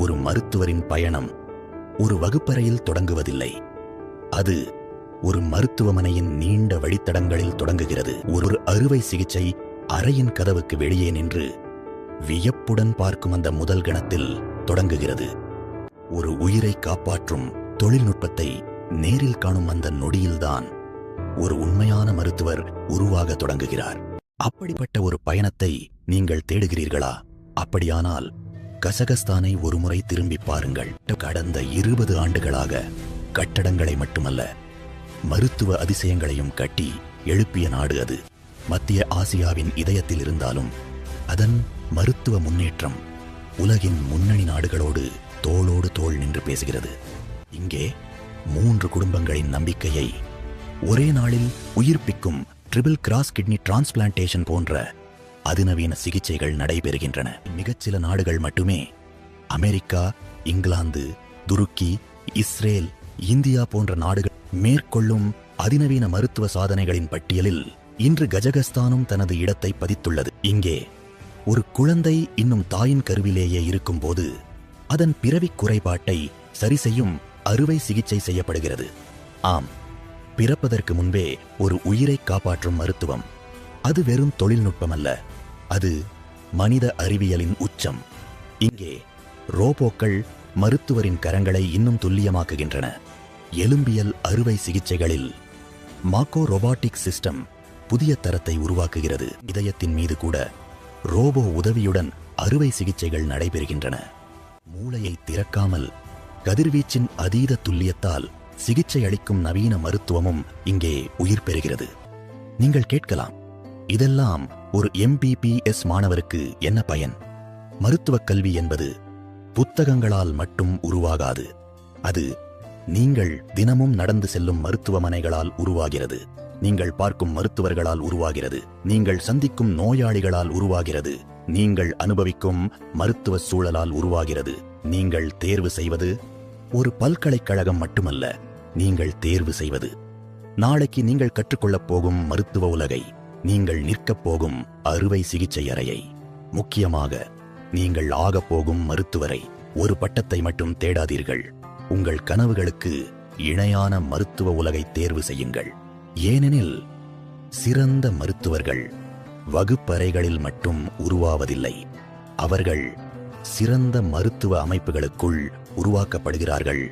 ஒரு மருத்துவரின் பயணம் ஒரு வகுப்பறையில் தொடங்குவதில்லை. அது ஒரு மருத்துவமனையின் நீண்ட வழித்தடங்களில் தொடங்குகிறது. ஒரு அறுவை சிகிச்சை அறையின் கதவுக்கு வெளியே நின்று வியப்புடன் பார்க்கும் அந்த முதல் கணத்தில் தொடங்குகிறது. ஒரு உயிரை காப்பாற்றும் தொழில்நுட்பத்தை நேரில் காணும் அந்த நொடியில்தான் ஒரு உண்மையான மருத்துவர் உருவாக தொடங்குகிறார். அப்படிப்பட்ட ஒரு பயணத்தை நீங்கள் தேடுகிறீர்களா? அப்படியானால் கசகஸ்தானை ஒருமுறை திரும்பி பாருங்கள். கடந்த 20 ஆண்டுகளாக கட்டடங்களை மட்டுமல்ல, மருத்துவ அதிசயங்களையும் கட்டி எழுப்பிய நாடு அது. மத்திய ஆசியாவின் இதயத்தில் இருந்தாலும் அதன் மருத்துவ முன்னேற்றம் உலகின் முன்னணி நாடுகளோடு தோளோடு தோள் நின்று பேசுகிறது. இங்கே 3 குடும்பங்களின் நம்பிக்கையை ஒரே நாளில் உயிர்ப்பிக்கும் ட்ரிபிள் கிராஸ் கிட்னி டிரான்ஸ்பிளான்டேஷன் போன்ற அதிநவீன சிகிச்சைகள் நடைபெறுகின்றன. மிகச்சில நாடுகள் மட்டுமே, அமெரிக்கா, இங்கிலாந்து, துருக்கி, இஸ்ரேல், இந்தியா போன்ற நாடுகள் மேற்கொள்ளும் அதிநவீன மருத்துவ சாதனைகளின் பட்டியலில் இன்று கஜகஸ்தானும் தனது இடத்தை பதித்துள்ளது. இங்கே ஒரு குழந்தை இன்னும் தாயின் கருவிலேயே இருக்கும்போது அதன் பிறவிக் குறைபாட்டை சரி செய்யும் அறுவை சிகிச்சை செய்யப்படுகிறது. ஆம், பிறப்பதற்கு முன்பே ஒரு உயிரை காப்பாற்றும் மருத்துவம். அது வெறும் தொழில்நுட்பம் அல்ல, அது மனித அறிவியலின் உச்சம். இங்கே ரோபோக்கள் மருத்துவரின் கரங்களை இன்னும் துல்லியமாக்குகின்றன. எலும்பியல் அறுவை சிகிச்சைகளில் மாக்கோ ரோபாட்டிக் சிஸ்டம் புதிய தரத்தை உருவாக்குகிறது. இதயத்தின் மீது கூட ரோபோ உதவியுடன் அறுவை சிகிச்சைகள் நடைபெறுகின்றன. மூளையை திறக்காமல் கதிர்வீச்சின் அதீத துல்லியத்தால் சிகிச்சை அளிக்கும் நவீன மருத்துவமும் இங்கே உயிர் பெறுகிறது. நீங்கள் கேட்கலாம், இதெல்லாம் ஒரு MBBS மாணவருக்கு என்ன பயன்? மருத்துவக் கல்வி என்பது புத்தகங்களால் மட்டும் உருவாகாது. அது நீங்கள் தினமும் நடந்து செல்லும் மருத்துவமனைகளால் உருவாகிறது. நீங்கள் பார்க்கும் மருத்துவர்களால் உருவாகிறது. நீங்கள் சந்திக்கும் நோயாளிகளால் உருவாகிறது. நீங்கள் அனுபவிக்கும் மருத்துவ சூழலால் உருவாகிறது. நீங்கள் தேர்வு செய்வது ஒரு பல்கலைக்கழகம் மட்டுமல்ல, நீங்கள் தேர்வு செய்வது நாளைக்கு நீங்கள் கற்றுக்கொள்ளப் போகும் மருத்துவ உலகை, நீங்கள் நிற்கப் போகும் அறுவை சிகிச்சை அறையை, முக்கியமாக நீங்கள் ஆகப்போகும் மருத்துவரை. ஒரு பட்டத்தை மட்டும் தேடாதீர்கள், உங்கள் கனவுகளுக்கு இணையான மருத்துவ உலகை தேர்வு செய்யுங்கள். ஏனெனில் சிறந்த மருத்துவர்கள் வகுப்பறைகளில் மட்டும் உருவாவதில்லை, அவர்கள் சிறந்த மருத்துவ அமைப்புகளுக்குள் உருவாக்கப்படுகிறார்கள்.